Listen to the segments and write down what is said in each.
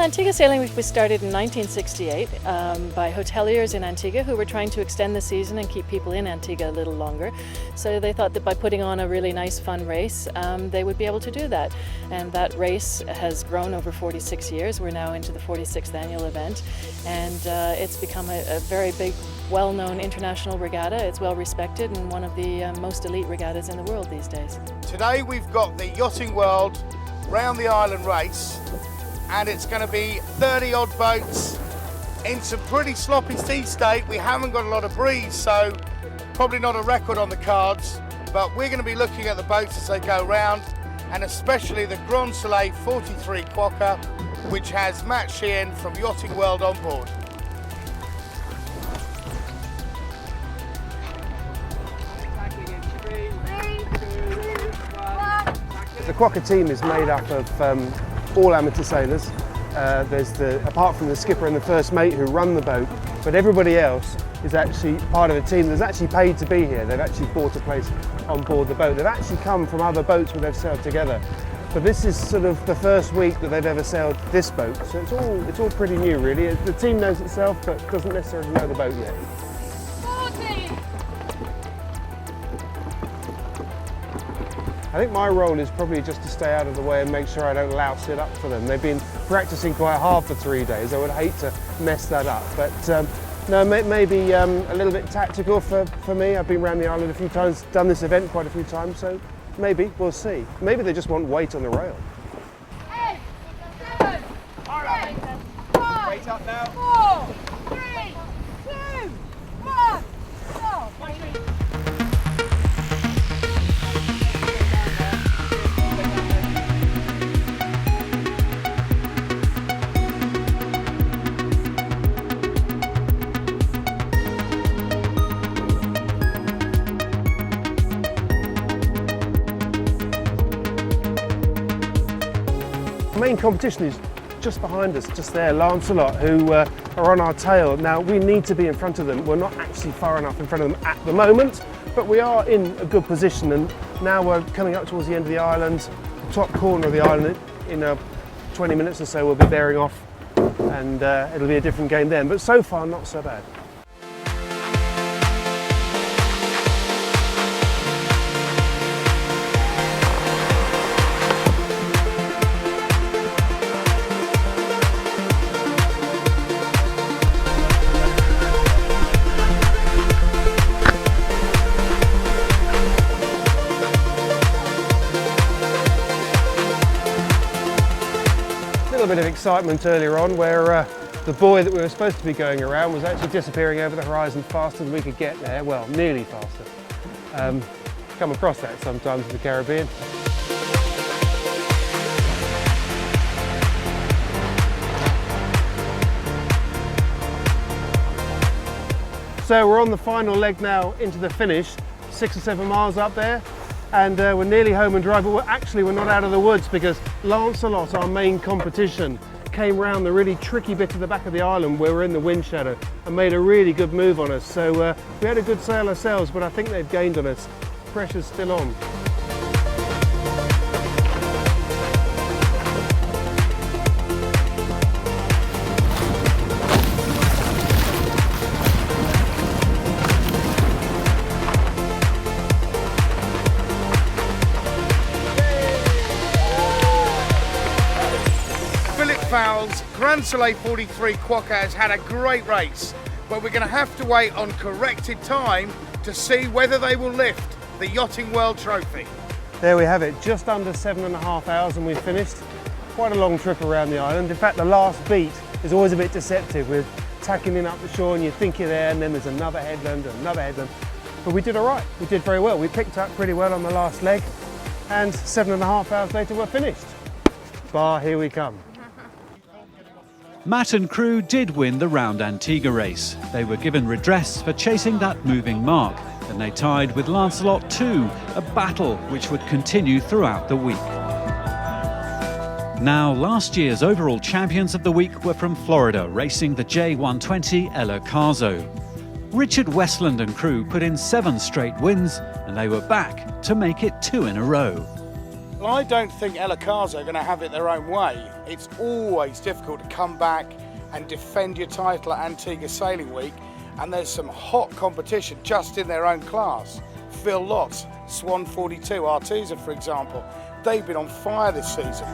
Antigua Sailing was started in 1968 by hoteliers in Antigua who were trying to extend the season and keep people in Antigua a little longer. So they thought that by putting on a really nice fun race, they would be able to do that. And that race has grown over 46 years. We're now into the 46th annual event, and it's become a very big, well-known international regatta. It's well respected and one of the most elite regattas in the world these days. Today we've got the Yachting World Round the Island race, and it's going to be 30 odd boats in some pretty sloppy sea state. We haven't got a lot of breeze, so probably not a record on the cards, but we're going to be looking at the boats as they go round, and especially the Grand Soleil 43 Quokka, which has Matt Sheehan from Yachting World on board. The Quokka team is made up of all amateur sailors. Apart from the skipper and the first mate who run the boat, but everybody else is actually part of a team that's actually paid to be here. They've actually bought a place on board the boat. They've actually come from other boats where they've sailed together. But this is sort of the first week that they've ever sailed this boat, so it's all pretty new really. The team knows itself but doesn't necessarily know the boat yet. I think my role is probably just to stay out of the way and make sure I don't louse it up for them. They've been practicing quite hard for 3 days. I would hate to mess that up, but no, maybe a little bit tactical for me. I've been around the island a few times, done this event quite a few times, so maybe, we'll see. Maybe they just want weight on the rail. 8, 7, all right. 5, Weight up now. 4, 3, 2, 1, go. The main competition is just behind us, just there, Lancelot, who are on our tail. Now, we need to be in front of them. We're not actually far enough in front of them at the moment, but we are in a good position, and now we're coming up towards the end of the island, the top corner of the island. In 20 minutes or so we'll be bearing off, and it'll be a different game then, but so far not so bad. A little bit of excitement earlier on where the buoy that we were supposed to be going around was actually disappearing over the horizon faster than we could get there. Well, nearly faster. Come across that sometimes in the Caribbean. So we're on the final leg now into the finish, 6 or 7 miles up there. And we're nearly home and dry, but we're not out of the woods because Lancelot, our main competition, came round the really tricky bit at the back of the island where we're in the wind shadow and made a really good move on us. So we had a good sail ourselves, but I think they've gained on us. Pressure's still on. Fowles, Grand Soleil 43 Quokka has had a great race, but we're going to have to wait on corrected time to see whether they will lift the Yachting World Trophy. There we have it, just under 7.5 hours and we've finished. Quite a long trip around the island. In fact, the last beat is always a bit deceptive with tacking in up the shore and you think you're there and then there's another headland and another headland. But we did all right, we did very well. We picked up pretty well on the last leg and 7.5 hours later we're finished. Bar, here we come. Matt and crew did win the Round Antigua race. They were given redress for chasing that moving mark, and they tied with Lancelot 2, a battle which would continue throughout the week. Now, last year's overall champions of the week were from Florida, racing the J120 El Ocaso. Richard Westland and crew put in 7 straight wins, and they were back to make it 2 in a row. Well, I don't think El Acaso are going to have it their own way. It's always difficult to come back and defend your title at Antigua Sailing Week, and there's some hot competition just in their own class. Phil Lott's Swan 42, Artusa for example, they've been on fire this season.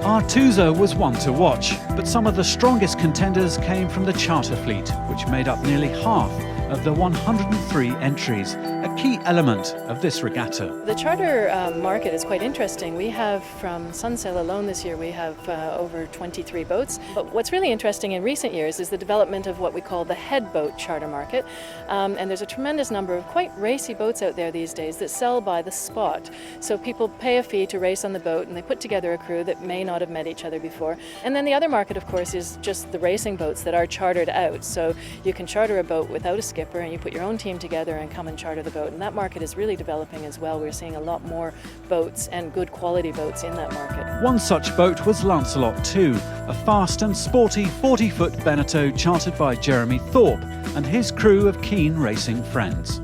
Artusa was one to watch, but some of the strongest contenders came from the charter fleet, which made up nearly half of the 103 entries, a key element of this regatta. The charter market is quite interesting. We have, from Sunsail alone this year, we have over 23 boats. But what's really interesting in recent years is the development of what we call the head boat charter market. And there's a tremendous number of quite racy boats out there these days that sell by the spot. So people pay a fee to race on the boat, and they put together a crew that may not have met each other before. And then the other market, of course, is just the racing boats that are chartered out. So you can charter a boat without a skipper, and you put your own team together and come and charter the boat. And that market is really developing as well. We're seeing a lot more boats and good quality boats in that market. One such boat was Lancelot 2, a fast and sporty 40-foot Beneteau chartered by Jeremy Thorpe and his crew of keen racing friends.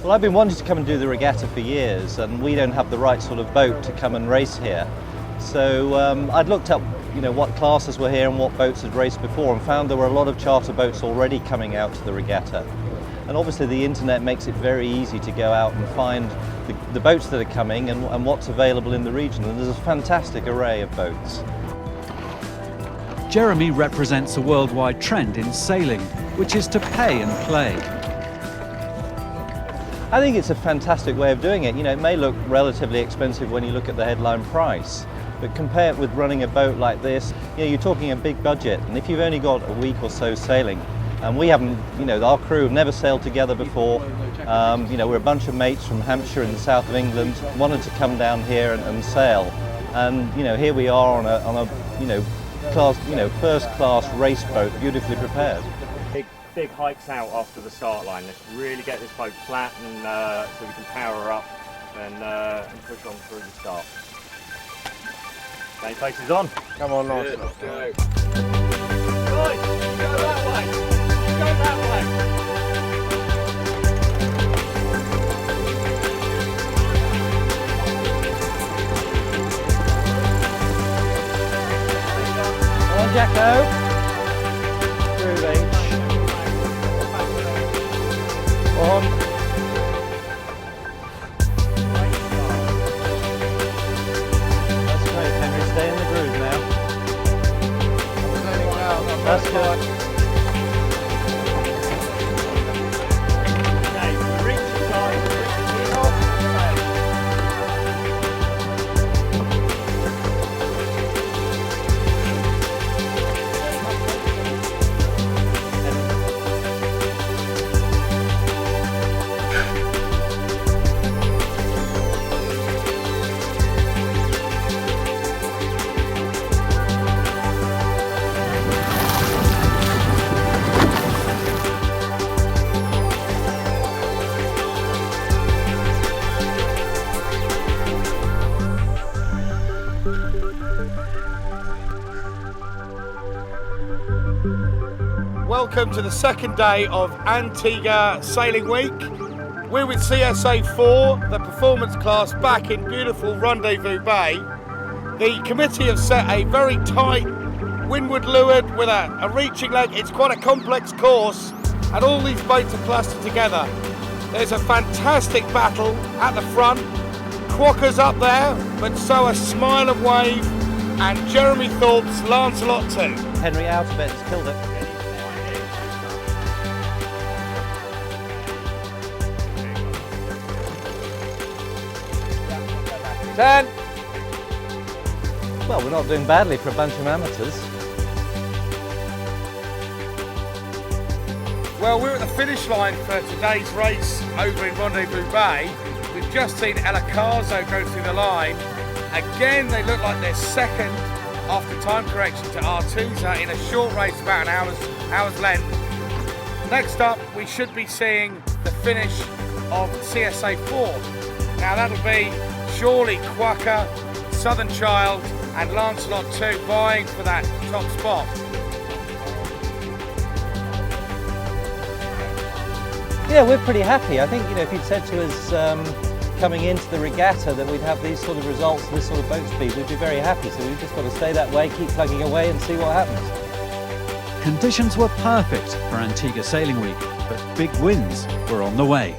Well, I've been wanting to come and do the regatta for years, and we don't have the right sort of boat to come and race here. So I'd looked up, what classes were here and what boats had raced before, and found there were a lot of charter boats already coming out to the regatta. And obviously the internet makes it very easy to go out and find the boats that are coming and what's available in the region. And there's a fantastic array of boats. Jeremy represents a worldwide trend in sailing, which is to pay and play. I think it's a fantastic way of doing it. It may look relatively expensive when you look at the headline price, but compare it with running a boat like this, you're talking a big budget. And if you've only got a week or so sailing, and we haven't, our crew have never sailed together before. We're a bunch of mates from Hampshire in the south of England, wanted to come down here and sail. And here we are on a first class race boat, beautifully prepared. Big hikes out after the start line. Let's really get this boat flat and so we can power up and push on through the start. Main faces on. Come on, Lancelot. Go. Guys, go that way. Go that way. Come on, Jacko. Through H. On. That's great, Henry. Stay in the groove now. That's good. Welcome to the second day of Antigua Sailing Week. We're with CSA 4, the performance class back in beautiful Rendezvous Bay. The committee have set a very tight windward leeward with a reaching leg. It's quite a complex course and all these boats are clustered together. There's a fantastic battle at the front. Quokka's up there, but so are Smile and Wave and Jeremy Thorpe's Lancelot 2. Henry out of it, has killed it. 10. Well, we're not doing badly for a bunch of amateurs. Well, we're at the finish line for today's race over in Rendezvous Bay. We've just seen El Acaso go through the line. Again, they look like they're second after time correction to Artusa in a short race about an hour's length. Next up, we should be seeing the finish of CSA 4. Now that'll be surely Quokka, Southern Child and Lancelot 2 vying for that top spot. Yeah, we're pretty happy. I think, if you'd said to us, coming into the regatta that we'd have these sort of results, this sort of boat speed, we'd be very happy. So we've just got to stay that way, keep plugging away and see what happens. Conditions were perfect for Antigua Sailing Week, but big winds were on the way.